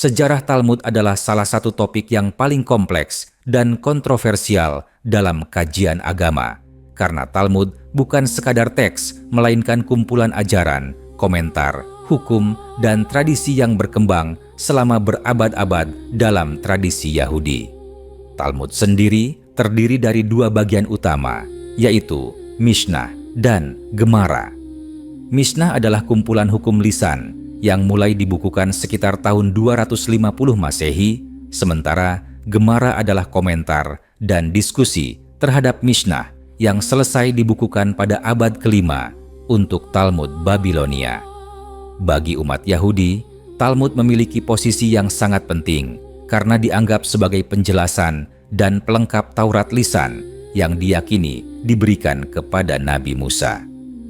Sejarah Talmud adalah salah satu topik yang paling kompleks dan kontroversial dalam kajian agama. Karena Talmud bukan sekadar teks, melainkan kumpulan ajaran, komentar, hukum, dan tradisi yang berkembang selama berabad-abad dalam tradisi Yahudi. Talmud sendiri terdiri dari dua bagian utama, yaitu Mishnah dan Gemara. Mishnah adalah kumpulan hukum lisan yang mulai dibukukan sekitar tahun 250 Masehi, sementara Gemara adalah komentar dan diskusi terhadap Mishnah yang selesai dibukukan pada abad ke-5 untuk Talmud Babilonia. Bagi umat Yahudi, Talmud memiliki posisi yang sangat penting karena dianggap sebagai penjelasan dan pelengkap Taurat lisan yang diyakini diberikan kepada Nabi Musa.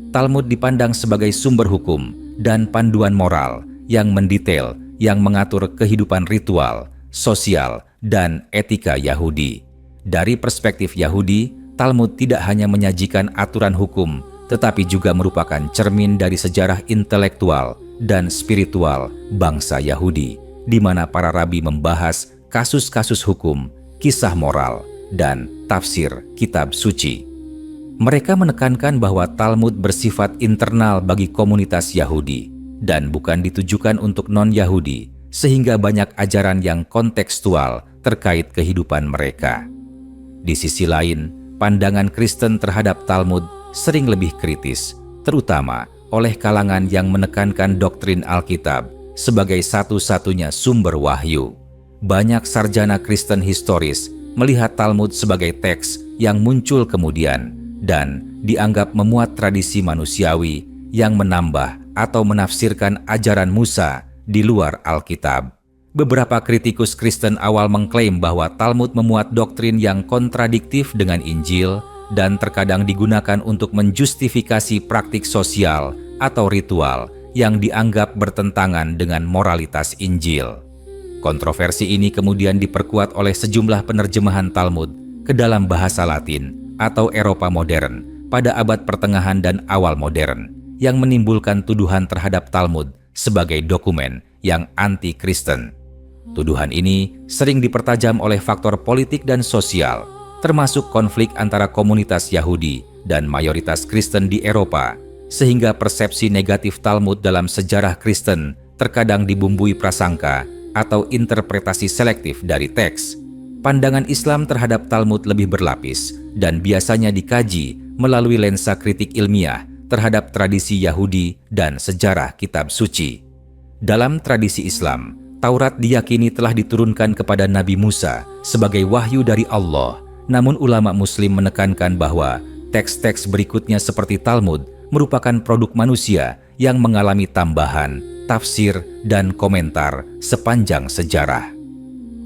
Talmud dipandang sebagai sumber hukum dan panduan moral yang mendetail yang mengatur kehidupan ritual, sosial, dan etika Yahudi. Dari perspektif Yahudi, Talmud tidak hanya menyajikan aturan hukum, tetapi juga merupakan cermin dari sejarah intelektual dan spiritual bangsa Yahudi, di mana para rabi membahas kasus-kasus hukum, kisah moral, dan tafsir kitab suci. Mereka menekankan bahwa Talmud bersifat internal bagi komunitas Yahudi dan bukan ditujukan untuk non-Yahudi, sehingga banyak ajaran yang kontekstual terkait kehidupan mereka. Di sisi lain, pandangan Kristen terhadap Talmud sering lebih kritis, terutama oleh kalangan yang menekankan doktrin Alkitab sebagai satu-satunya sumber wahyu. Banyak sarjana Kristen historis melihat Talmud sebagai teks yang muncul kemudian dan dianggap memuat tradisi manusiawi yang menambah atau menafsirkan ajaran Musa di luar Alkitab. Beberapa kritikus Kristen awal mengklaim bahwa Talmud memuat doktrin yang kontradiktif dengan Injil dan terkadang digunakan untuk menjustifikasi praktik sosial atau ritual yang dianggap bertentangan dengan moralitas Injil. Kontroversi ini kemudian diperkuat oleh sejumlah penerjemahan Talmud ke dalam bahasa Latin atau Eropa modern pada abad pertengahan dan awal modern yang menimbulkan tuduhan terhadap Talmud sebagai dokumen yang anti-Kristen. Tuduhan ini sering dipertajam oleh faktor politik dan sosial, termasuk konflik antara komunitas Yahudi dan mayoritas Kristen di Eropa, sehingga persepsi negatif Talmud dalam sejarah Kristen terkadang dibumbui prasangka atau interpretasi selektif dari teks. Pandangan Islam terhadap Talmud lebih berlapis dan biasanya dikaji melalui lensa kritik ilmiah terhadap tradisi Yahudi dan sejarah kitab suci. Dalam tradisi Islam, Taurat diyakini telah diturunkan kepada Nabi Musa sebagai wahyu dari Allah. Namun ulama Muslim menekankan bahwa teks-teks berikutnya seperti Talmud merupakan produk manusia yang mengalami tambahan, tafsir, dan komentar sepanjang sejarah.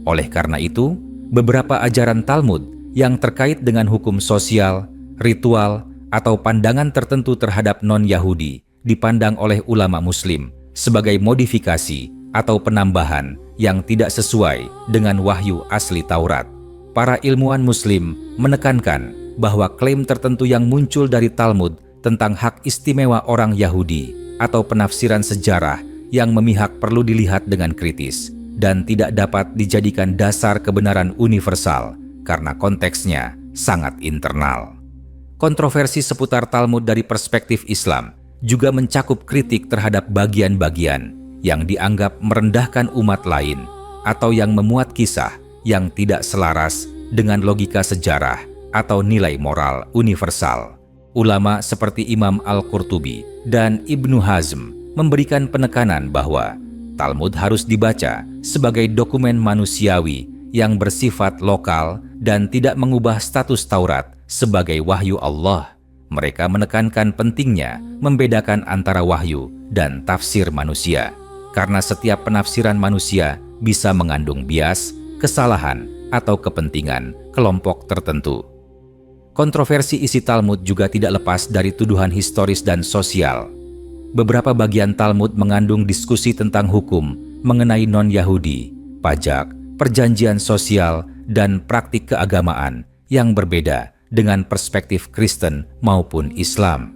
Oleh karena itu, beberapa ajaran Talmud yang terkait dengan hukum sosial, ritual, atau pandangan tertentu terhadap non-Yahudi dipandang oleh ulama Muslim sebagai modifikasi atau penambahan yang tidak sesuai dengan wahyu asli Taurat. Para ilmuwan Muslim menekankan bahwa klaim tertentu yang muncul dari Talmud tentang hak istimewa orang Yahudi atau penafsiran sejarah yang memihak perlu dilihat dengan kritis dan tidak dapat dijadikan dasar kebenaran universal karena konteksnya sangat internal. Kontroversi seputar Talmud dari perspektif Islam juga mencakup kritik terhadap bagian-bagian yang dianggap merendahkan umat lain atau yang memuat kisah yang tidak selaras dengan logika sejarah atau nilai moral universal. Ulama seperti Imam Al-Qurtubi dan Ibnu Hazm memberikan penekanan bahwa Talmud harus dibaca sebagai dokumen manusiawi yang bersifat lokal dan tidak mengubah status Taurat sebagai wahyu Allah. Mereka menekankan pentingnya membedakan antara wahyu dan tafsir manusia, karena setiap penafsiran manusia bisa mengandung bias, kesalahan, atau kepentingan kelompok tertentu. Kontroversi isi Talmud juga tidak lepas dari tuduhan historis dan sosial. Beberapa bagian Talmud mengandung diskusi tentang hukum mengenai non-Yahudi, pajak, perjanjian sosial, dan praktik keagamaan yang berbeda dengan perspektif Kristen maupun Islam.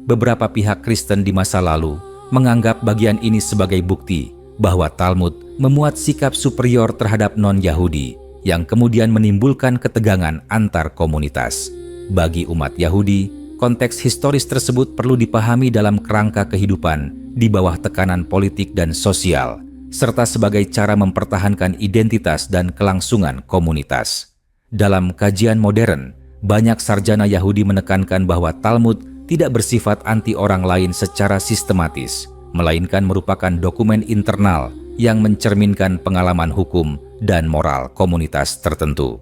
Beberapa pihak Kristen di masa lalu menganggap bagian ini sebagai bukti bahwa Talmud memuat sikap superior terhadap non-Yahudi yang kemudian menimbulkan ketegangan antar komunitas. Bagi umat Yahudi, konteks historis tersebut perlu dipahami dalam kerangka kehidupan di bawah tekanan politik dan sosial, serta sebagai cara mempertahankan identitas dan kelangsungan komunitas. Dalam kajian modern, banyak sarjana Yahudi menekankan bahwa Talmud tidak bersifat anti orang lain secara sistematis, melainkan merupakan dokumen internal yang mencerminkan pengalaman hukum dan moral komunitas tertentu.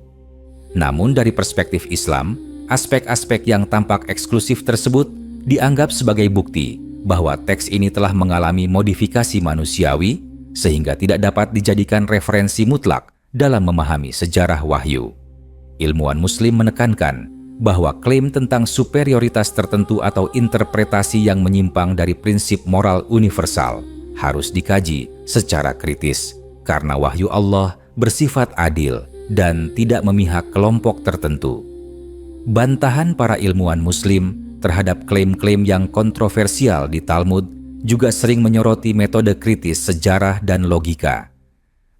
Namun dari perspektif Islam, aspek-aspek yang tampak eksklusif tersebut dianggap sebagai bukti bahwa teks ini telah mengalami modifikasi manusiawi sehingga tidak dapat dijadikan referensi mutlak dalam memahami sejarah wahyu. Ilmuwan Muslim menekankan bahwa klaim tentang superioritas tertentu atau interpretasi yang menyimpang dari prinsip moral universal harus dikaji secara kritis, karena wahyu Allah bersifat adil dan tidak memihak kelompok tertentu. Bantahan para ilmuwan Muslim terhadap klaim-klaim yang kontroversial di Talmud juga sering menyoroti metode kritis sejarah dan logika.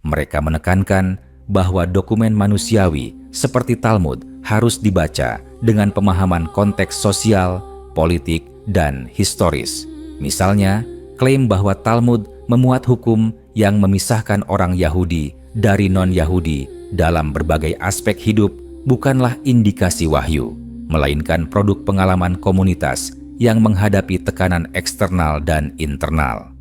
Mereka menekankan bahwa dokumen manusiawi seperti Talmud harus dibaca dengan pemahaman konteks sosial, politik, dan historis. Misalnya, klaim bahwa Talmud memuat hukum yang memisahkan orang Yahudi dari non-Yahudi dalam berbagai aspek hidup bukanlah indikasi wahyu, melainkan produk pengalaman komunitas yang menghadapi tekanan eksternal dan internal.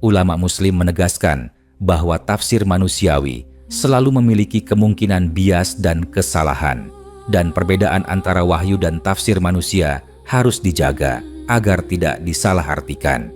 Ulama Muslim menegaskan bahwa tafsir manusiawi selalu memiliki kemungkinan bias dan kesalahan, dan perbedaan antara wahyu dan tafsir manusia harus dijaga agar tidak disalahartikan.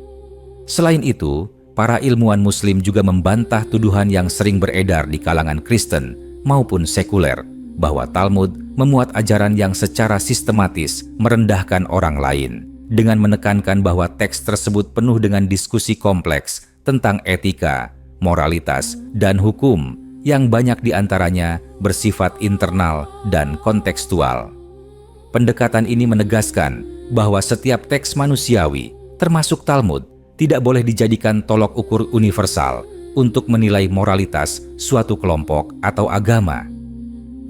Selain itu, para ilmuwan Muslim juga membantah tuduhan yang sering beredar di kalangan Kristen maupun sekuler bahwa Talmud memuat ajaran yang secara sistematis merendahkan orang lain, dengan menekankan bahwa teks tersebut penuh dengan diskusi kompleks tentang etika, moralitas, dan hukum yang banyak diantaranya bersifat internal dan kontekstual. Pendekatan ini menegaskan bahwa setiap teks manusiawi, termasuk Talmud, tidak boleh dijadikan tolok ukur universal untuk menilai moralitas suatu kelompok atau agama.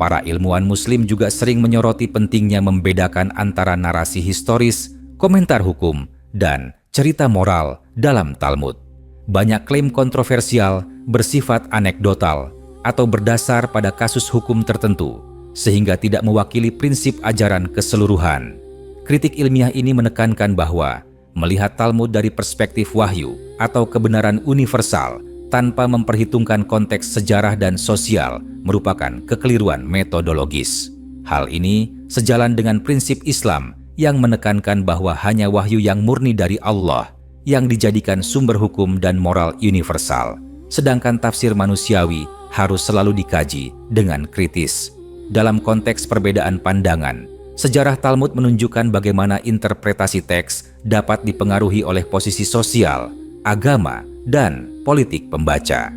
Para ilmuwan Muslim juga sering menyoroti pentingnya membedakan antara narasi historis, komentar hukum, dan cerita moral dalam Talmud. Banyak klaim kontroversial bersifat anekdotal atau berdasar pada kasus hukum tertentu, sehingga tidak mewakili prinsip ajaran keseluruhan. Kritik ilmiah ini menekankan bahwa melihat Talmud dari perspektif wahyu atau kebenaran universal tanpa memperhitungkan konteks sejarah dan sosial merupakan kekeliruan metodologis. Hal ini sejalan dengan prinsip Islam yang menekankan bahwa hanya wahyu yang murni dari Allah yang dijadikan sumber hukum dan moral universal, sedangkan tafsir manusiawi harus selalu dikaji dengan kritis. Dalam konteks perbedaan pandangan, sejarah Talmud menunjukkan bagaimana interpretasi teks dapat dipengaruhi oleh posisi sosial, agama, dan politik pembaca.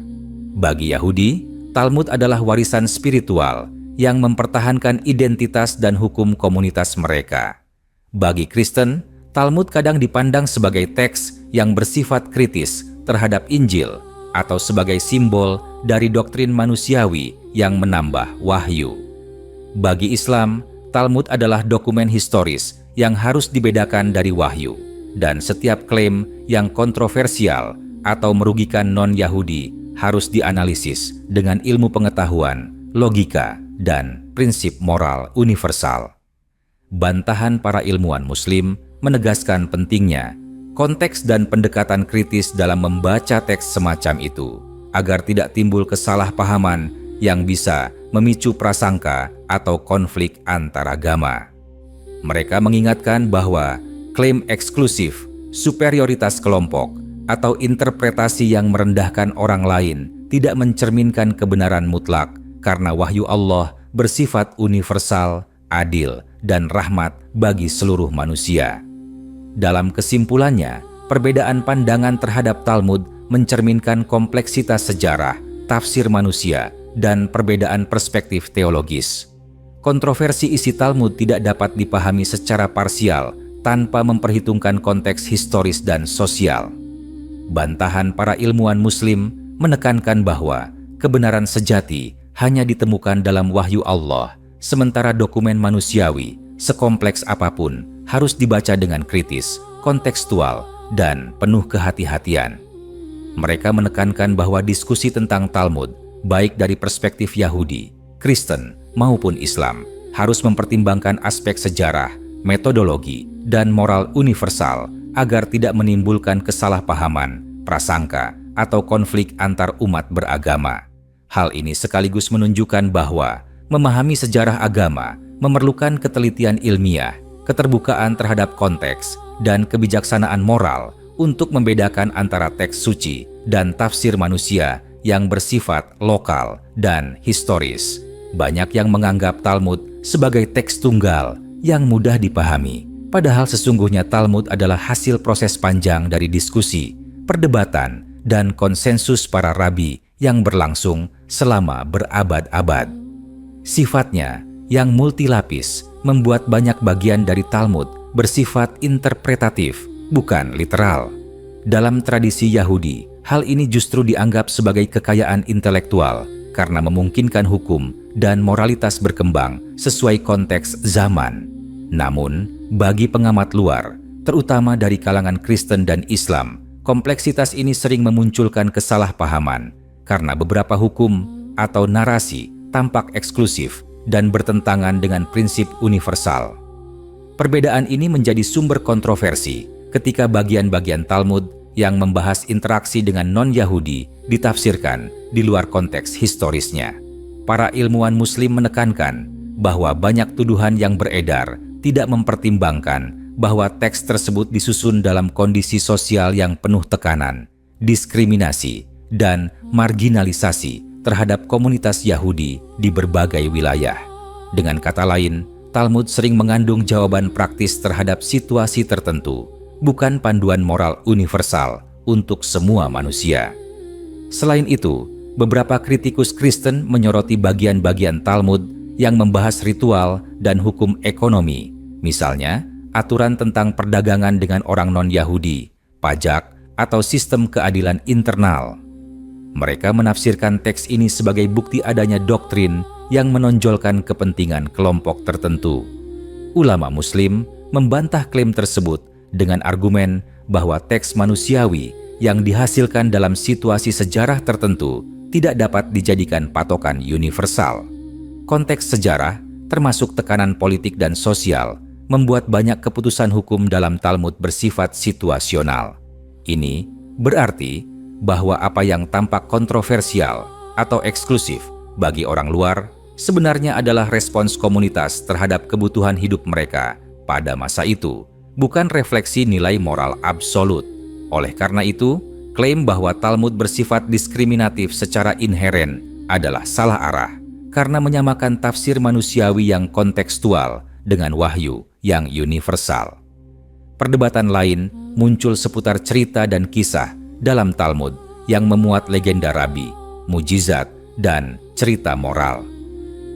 Bagi Yahudi, Talmud adalah warisan spiritual yang mempertahankan identitas dan hukum komunitas mereka. Bagi Kristen, Talmud kadang dipandang sebagai teks yang bersifat kritis terhadap Injil atau sebagai simbol dari doktrin manusiawi yang menambah wahyu. Bagi Islam, Talmud adalah dokumen historis yang harus dibedakan dari wahyu, dan setiap klaim yang kontroversial atau merugikan non-Yahudi harus dianalisis dengan ilmu pengetahuan, logika, dan prinsip moral universal. Bantahan para ilmuwan Muslim menegaskan pentingnya konteks dan pendekatan kritis dalam membaca teks semacam itu, agar tidak timbul kesalahpahaman yang bisa memicu prasangka atau konflik antaragama. Mereka mengingatkan bahwa klaim eksklusif, superioritas kelompok, atau interpretasi yang merendahkan orang lain tidak mencerminkan kebenaran mutlak karena wahyu Allah bersifat universal, adil, dan rahmat bagi seluruh manusia. Dalam kesimpulannya, perbedaan pandangan terhadap Talmud mencerminkan kompleksitas sejarah, tafsir manusia, dan perbedaan perspektif teologis. Kontroversi isi Talmud tidak dapat dipahami secara parsial tanpa memperhitungkan konteks historis dan sosial. Bantahan para ilmuwan Muslim menekankan bahwa kebenaran sejati hanya ditemukan dalam wahyu Allah, sementara dokumen manusiawi, sekompleks apapun, harus dibaca dengan kritis, kontekstual, dan penuh kehati-hatian. Mereka menekankan bahwa diskusi tentang Talmud, baik dari perspektif Yahudi, Kristen, maupun Islam, harus mempertimbangkan aspek sejarah, metodologi, dan moral universal agar tidak menimbulkan kesalahpahaman, prasangka, atau konflik antar umat beragama. Hal ini sekaligus menunjukkan bahwa memahami sejarah agama memerlukan ketelitian ilmiah, keterbukaan terhadap konteks, dan kebijaksanaan moral untuk membedakan antara teks suci dan tafsir manusia yang bersifat lokal dan historis. Banyak yang menganggap Talmud sebagai teks tunggal yang mudah dipahami, padahal sesungguhnya Talmud adalah hasil proses panjang dari diskusi, perdebatan, dan konsensus para rabi yang berlangsung selama berabad-abad. Sifatnya yang multilapis membuat banyak bagian dari Talmud bersifat interpretatif, bukan literal. Dalam tradisi Yahudi, hal ini justru dianggap sebagai kekayaan intelektual karena memungkinkan hukum dan moralitas berkembang sesuai konteks zaman. Namun, bagi pengamat luar, terutama dari kalangan Kristen dan Islam, kompleksitas ini sering memunculkan kesalahpahaman karena beberapa hukum atau narasi tampak eksklusif dan bertentangan dengan prinsip universal. Perbedaan ini menjadi sumber kontroversi ketika bagian-bagian Talmud yang membahas interaksi dengan non-Yahudi ditafsirkan di luar konteks historisnya. Para ilmuwan Muslim menekankan bahwa banyak tuduhan yang beredar tidak mempertimbangkan bahwa teks tersebut disusun dalam kondisi sosial yang penuh tekanan, diskriminasi, dan marginalisasi terhadap komunitas Yahudi di berbagai wilayah. Dengan kata lain, Talmud sering mengandung jawaban praktis terhadap situasi tertentu, bukan panduan moral universal untuk semua manusia. Selain itu, beberapa kritikus Kristen menyoroti bagian-bagian Talmud yang membahas ritual dan hukum ekonomi, misalnya aturan tentang perdagangan dengan orang non-Yahudi, pajak, atau sistem keadilan internal. Mereka menafsirkan teks ini sebagai bukti adanya doktrin yang menonjolkan kepentingan kelompok tertentu. Ulama Muslim membantah klaim tersebut dengan argumen bahwa teks manusiawi yang dihasilkan dalam situasi sejarah tertentu tidak dapat dijadikan patokan universal. Konteks sejarah, termasuk tekanan politik dan sosial, membuat banyak keputusan hukum dalam Talmud bersifat situasional. Ini berarti bahwa apa yang tampak kontroversial atau eksklusif bagi orang luar sebenarnya adalah respons komunitas terhadap kebutuhan hidup mereka pada masa itu, bukan refleksi nilai moral absolut. Oleh karena itu, klaim bahwa Talmud bersifat diskriminatif secara inheren adalah salah arah karena menyamakan tafsir manusiawi yang kontekstual dengan wahyu yang universal. Perdebatan lain muncul seputar cerita dan kisah dalam Talmud yang memuat legenda rabi, mujizat, dan cerita moral.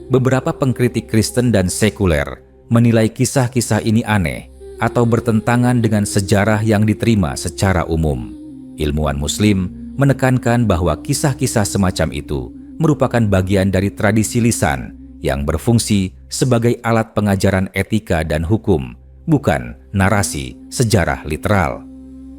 Beberapa pengkritik Kristen dan sekuler menilai kisah-kisah ini aneh atau bertentangan dengan sejarah yang diterima secara umum. Ilmuwan Muslim menekankan bahwa kisah-kisah semacam itu merupakan bagian dari tradisi lisan yang berfungsi sebagai alat pengajaran etika dan hukum, bukan narasi sejarah literal.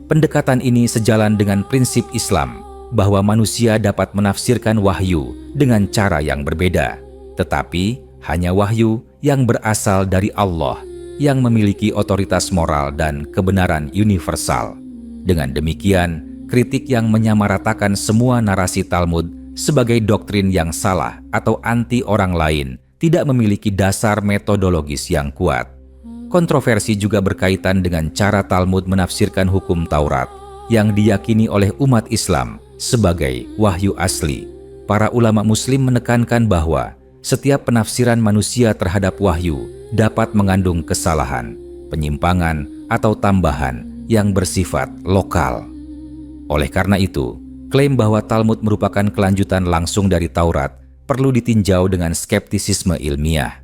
Pendekatan ini sejalan dengan prinsip Islam bahwa manusia dapat menafsirkan wahyu dengan cara yang berbeda, tetapi hanya wahyu yang berasal dari Allah yang memiliki otoritas moral dan kebenaran universal. Dengan demikian, kritik yang menyamaratakan semua narasi Talmud sebagai doktrin yang salah atau anti orang lain tidak memiliki dasar metodologis yang kuat. Kontroversi juga berkaitan dengan cara Talmud menafsirkan hukum Taurat yang diyakini oleh umat Islam sebagai wahyu asli. para ulama Muslim menekankan bahwa setiap penafsiran manusia terhadap wahyu dapat mengandung kesalahan, penyimpangan, atau tambahan yang bersifat lokal. Oleh karena itu, klaim bahwa Talmud merupakan kelanjutan langsung dari Taurat perlu ditinjau dengan skeptisisme ilmiah.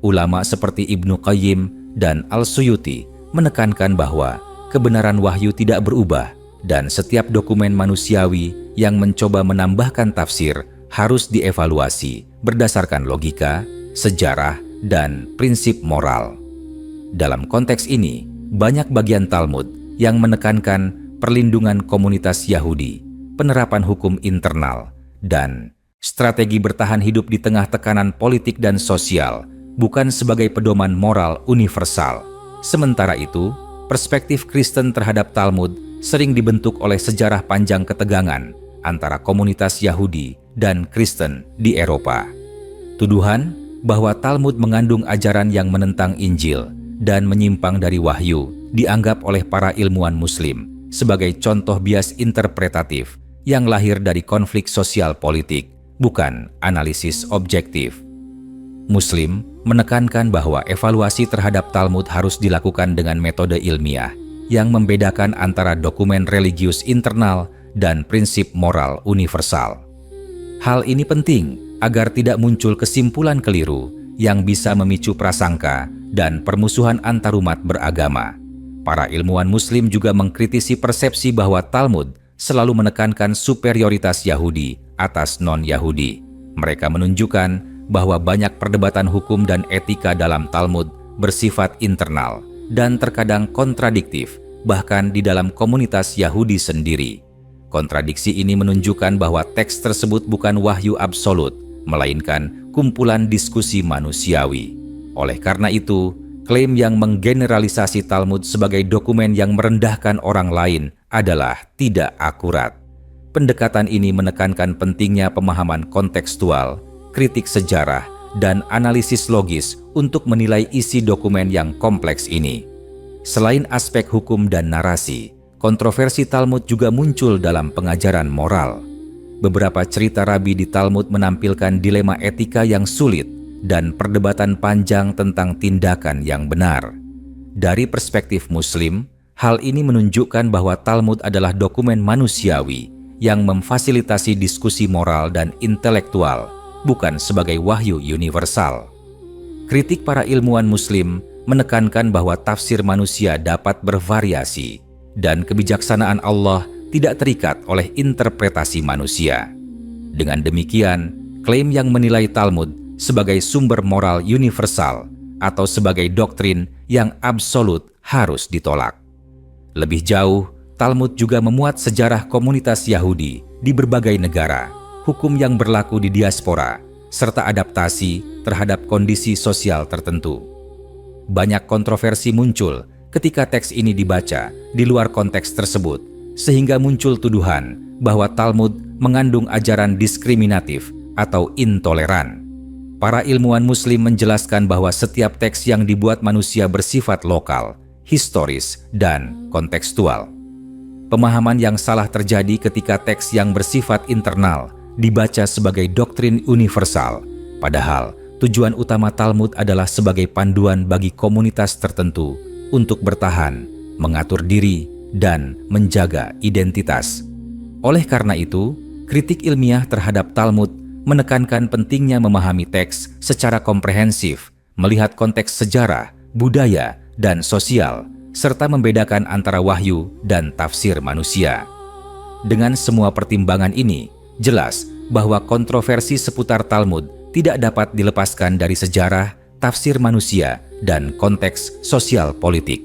Ulama seperti Ibnu Qayyim dan Al-Suyuti menekankan bahwa kebenaran wahyu tidak berubah dan setiap dokumen manusiawi yang mencoba menambahkan tafsir harus dievaluasi berdasarkan logika, sejarah, dan prinsip moral. Dalam konteks ini, banyak bagian Talmud yang menekankan perlindungan komunitas Yahudi, penerapan hukum internal, dan strategi bertahan hidup di tengah tekanan politik dan sosial, bukan sebagai pedoman moral universal. Sementara itu, perspektif Kristen terhadap Talmud sering dibentuk oleh sejarah panjang ketegangan antara komunitas Yahudi dan Kristen di Eropa. Tuduhan bahwa Talmud mengandung ajaran yang menentang Injil dan menyimpang dari wahyu dianggap oleh para ilmuwan Muslim sebagai contoh bias interpretatif yang lahir dari konflik sosial politik, bukan analisis objektif. Muslim menekankan bahwa evaluasi terhadap Talmud harus dilakukan dengan metode ilmiah yang membedakan antara dokumen religius internal dan prinsip moral universal. Hal ini penting agar tidak muncul kesimpulan keliru yang bisa memicu prasangka dan permusuhan antarumat beragama. Para ilmuwan Muslim juga mengkritisi persepsi bahwa Talmud selalu menekankan superioritas Yahudi atas non-Yahudi. Mereka menunjukkan bahwa banyak perdebatan hukum dan etika dalam Talmud bersifat internal dan terkadang kontradiktif, bahkan di dalam komunitas Yahudi sendiri. Kontradiksi ini menunjukkan bahwa teks tersebut bukan wahyu absolut, melainkan kumpulan diskusi manusiawi. Oleh karena itu, klaim yang menggeneralisasi Talmud sebagai dokumen yang merendahkan orang lain adalah tidak akurat. Pendekatan ini menekankan pentingnya pemahaman kontekstual, kritik sejarah, dan analisis logis untuk menilai isi dokumen yang kompleks ini. Selain aspek hukum dan narasi, kontroversi Talmud juga muncul dalam pengajaran moral. Beberapa cerita rabi di Talmud menampilkan dilema etika yang sulit dan perdebatan panjang tentang tindakan yang benar. Dari perspektif Muslim, hal ini menunjukkan bahwa Talmud adalah dokumen manusiawi yang memfasilitasi diskusi moral dan intelektual, bukan sebagai wahyu universal. Kritik para ilmuwan Muslim menekankan bahwa tafsir manusia dapat bervariasi dan kebijaksanaan Allah tidak terikat oleh interpretasi manusia. Dengan demikian, klaim yang menilai Talmud sebagai sumber moral universal atau sebagai doktrin yang absolut harus ditolak. Lebih jauh, Talmud juga memuat sejarah komunitas Yahudi di berbagai negara, hukum yang berlaku di diaspora, serta adaptasi terhadap kondisi sosial tertentu. Banyak kontroversi muncul ketika teks ini dibaca di luar konteks tersebut, sehingga muncul tuduhan bahwa Talmud mengandung ajaran diskriminatif atau intoleran. Para ilmuwan Muslim menjelaskan bahwa setiap teks yang dibuat manusia bersifat lokal, historis, dan kontekstual. Pemahaman yang salah terjadi ketika teks yang bersifat internal dibaca sebagai doktrin universal, padahal tujuan utama Talmud adalah sebagai panduan bagi komunitas tertentu untuk bertahan, mengatur diri, dan menjaga identitas. Oleh karena itu, kritik ilmiah terhadap Talmud menekankan pentingnya memahami teks secara komprehensif, melihat konteks sejarah, budaya, dan sosial, serta membedakan antara wahyu dan tafsir manusia. Dengan semua pertimbangan ini, jelas bahwa kontroversi seputar Talmud tidak dapat dilepaskan dari sejarah, tafsir manusia, dan konteks sosial politik.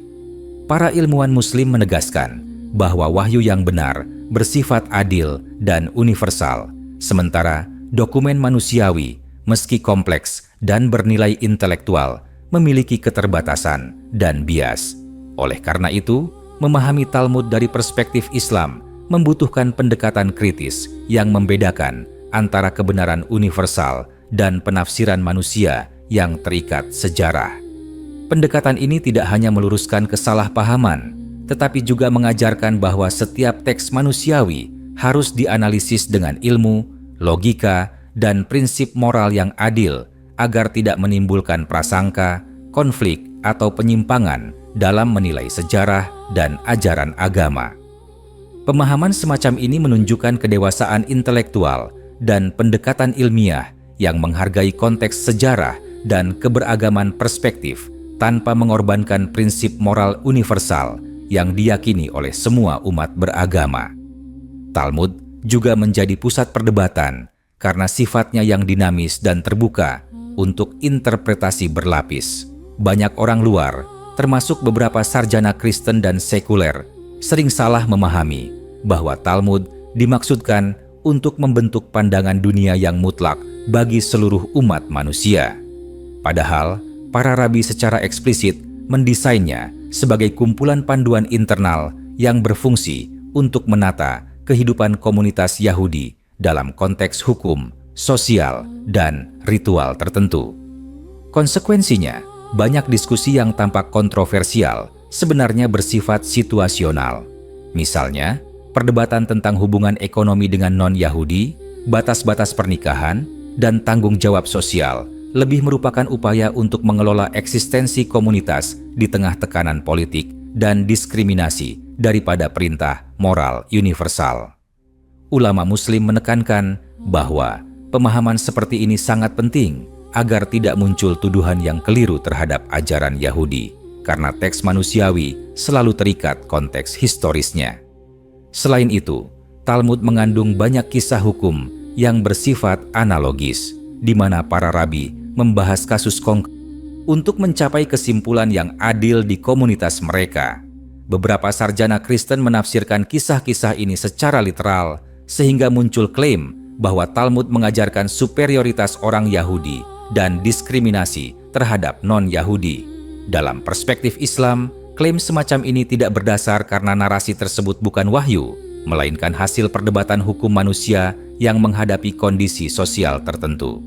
Para ilmuwan Muslim menegaskan bahwa wahyu yang benar bersifat adil dan universal, sementara dokumen manusiawi, meski kompleks dan bernilai intelektual, memiliki keterbatasan dan bias. Oleh karena itu, memahami Talmud dari perspektif Islam membutuhkan pendekatan kritis yang membedakan antara kebenaran universal dan penafsiran manusia yang terikat sejarah. Pendekatan ini tidak hanya meluruskan kesalahpahaman, tetapi juga mengajarkan bahwa setiap teks manusiawi harus dianalisis dengan ilmu, logika, dan prinsip moral yang adil agar tidak menimbulkan prasangka, konflik, atau penyimpangan dalam menilai sejarah dan ajaran agama. Pemahaman semacam ini menunjukkan kedewasaan intelektual dan pendekatan ilmiah yang menghargai konteks sejarah dan keberagaman perspektif tanpa mengorbankan prinsip moral universal yang diyakini oleh semua umat beragama. Talmud juga menjadi pusat perdebatan karena sifatnya yang dinamis dan terbuka untuk interpretasi berlapis. Banyak orang luar, termasuk beberapa sarjana Kristen dan sekuler, sering salah memahami bahwa Talmud dimaksudkan untuk membentuk pandangan dunia yang mutlak bagi seluruh umat manusia. Padahal, para rabi secara eksplisit mendesainnya sebagai kumpulan panduan internal yang berfungsi untuk menata kehidupan komunitas Yahudi dalam konteks hukum, sosial, dan ritual tertentu. Konsekuensinya, banyak diskusi yang tampak kontroversial sebenarnya bersifat situasional. Misalnya, perdebatan tentang hubungan ekonomi dengan non-Yahudi, batas-batas pernikahan, dan tanggung jawab sosial lebih merupakan upaya untuk mengelola eksistensi komunitas di tengah tekanan politik dan diskriminasi daripada perintah moral universal. Ulama Muslim menekankan bahwa pemahaman seperti ini sangat penting agar tidak muncul tuduhan yang keliru terhadap ajaran Yahudi, karena teks manusiawi selalu terikat konteks historisnya. Selain itu, Talmud mengandung banyak kisah hukum yang bersifat analogis, di mana para rabi membahas kasus konkret untuk mencapai kesimpulan yang adil di komunitas mereka. Beberapa sarjana Kristen menafsirkan kisah-kisah ini secara literal, sehingga muncul klaim bahwa Talmud mengajarkan superioritas orang Yahudi dan diskriminasi terhadap non-Yahudi. Dalam perspektif Islam, klaim semacam ini tidak berdasar karena narasi tersebut bukan wahyu, melainkan hasil perdebatan hukum manusia yang menghadapi kondisi sosial tertentu.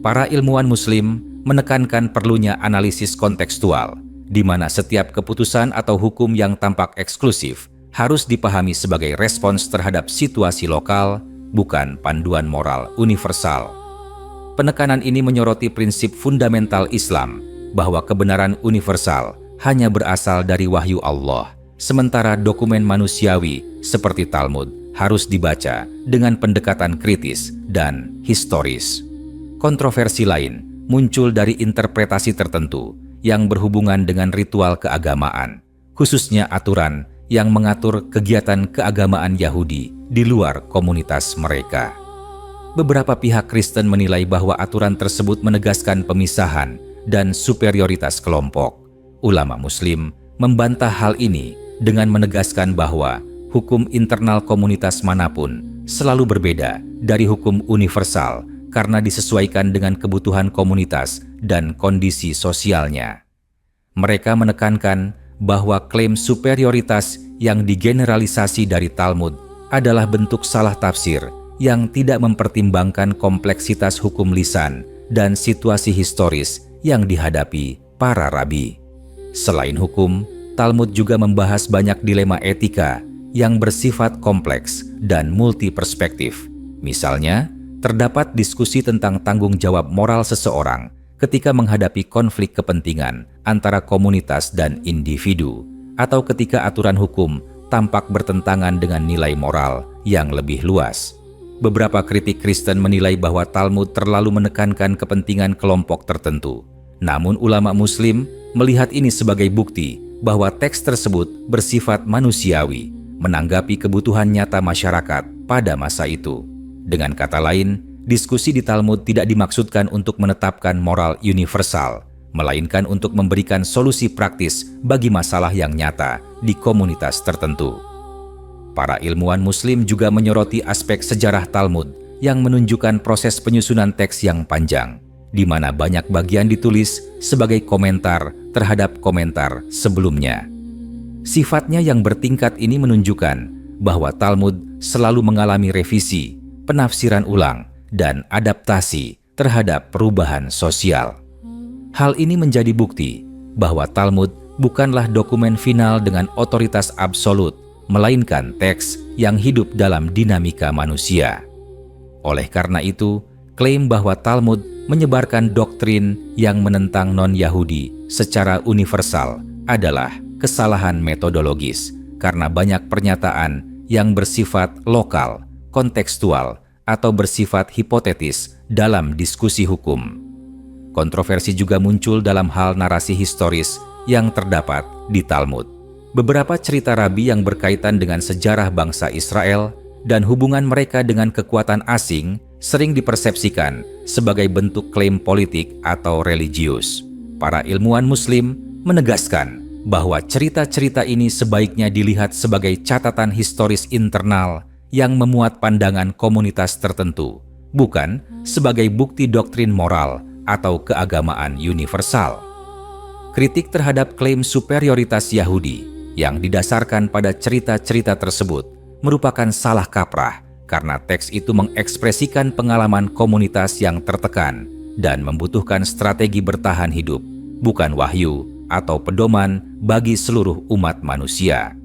Para ilmuwan Muslim menekankan perlunya analisis kontekstual, di mana setiap keputusan atau hukum yang tampak eksklusif harus dipahami sebagai respons terhadap situasi lokal, bukan panduan moral universal. Penekanan ini menyoroti prinsip fundamental Islam bahwa kebenaran universal hanya berasal dari wahyu Allah, sementara dokumen manusiawi seperti Talmud harus dibaca dengan pendekatan kritis dan historis. Kontroversi lain muncul dari interpretasi tertentu yang berhubungan dengan ritual keagamaan, khususnya aturan yang mengatur kegiatan keagamaan Yahudi di luar komunitas mereka. Beberapa pihak Kristen menilai bahwa aturan tersebut menegaskan pemisahan dan superioritas kelompok. Ulama Muslim membantah hal ini dengan menegaskan bahwa hukum internal komunitas manapun selalu berbeda dari hukum universal karena disesuaikan dengan kebutuhan komunitas dan kondisi sosialnya. Mereka menekankan bahwa klaim superioritas yang digeneralisasi dari Talmud adalah bentuk salah tafsir yang tidak mempertimbangkan kompleksitas hukum lisan dan situasi historis yang dihadapi para rabi. Selain hukum, Talmud juga membahas banyak dilema etika yang bersifat kompleks dan multiperspektif. Misalnya, terdapat diskusi tentang tanggung jawab moral seseorang ketika menghadapi konflik kepentingan antara komunitas dan individu, atau ketika aturan hukum tampak bertentangan dengan nilai moral yang lebih luas. Beberapa kritik Kristen menilai bahwa Talmud terlalu menekankan kepentingan kelompok tertentu. Namun ulama Muslim melihat ini sebagai bukti bahwa teks tersebut bersifat manusiawi, menanggapi kebutuhan nyata masyarakat pada masa itu. Dengan kata lain, diskusi di Talmud tidak dimaksudkan untuk menetapkan moral universal, melainkan untuk memberikan solusi praktis bagi masalah yang nyata di komunitas tertentu. Para ilmuwan Muslim juga menyoroti aspek sejarah Talmud yang menunjukkan proses penyusunan teks yang panjang, di mana banyak bagian ditulis sebagai komentar terhadap komentar sebelumnya. Sifatnya yang bertingkat ini menunjukkan bahwa Talmud selalu mengalami revisi, penafsiran ulang, dan adaptasi terhadap perubahan sosial. Hal ini menjadi bukti bahwa Talmud bukanlah dokumen final dengan otoritas absolut, melainkan teks yang hidup dalam dinamika manusia. Oleh karena itu, klaim bahwa Talmud menyebarkan doktrin yang menentang non-Yahudi secara universal adalah kesalahan metodologis karena banyak pernyataan yang bersifat lokal, kontekstual, atau bersifat hipotetis dalam diskusi hukum. Kontroversi juga muncul dalam hal narasi historis yang terdapat di Talmud. Beberapa cerita rabi yang berkaitan dengan sejarah bangsa Israel dan hubungan mereka dengan kekuatan asing sering dipersepsikan sebagai bentuk klaim politik atau religius. Para ilmuwan Muslim menegaskan bahwa cerita-cerita ini sebaiknya dilihat sebagai catatan historis internal yang memuat pandangan komunitas tertentu, bukan sebagai bukti doktrin moral atau keagamaan universal. Kritik terhadap klaim superioritas Yahudi yang didasarkan pada cerita-cerita tersebut merupakan salah kaprah karena teks itu mengekspresikan pengalaman komunitas yang tertekan dan membutuhkan strategi bertahan hidup, bukan wahyu atau pedoman bagi seluruh umat manusia.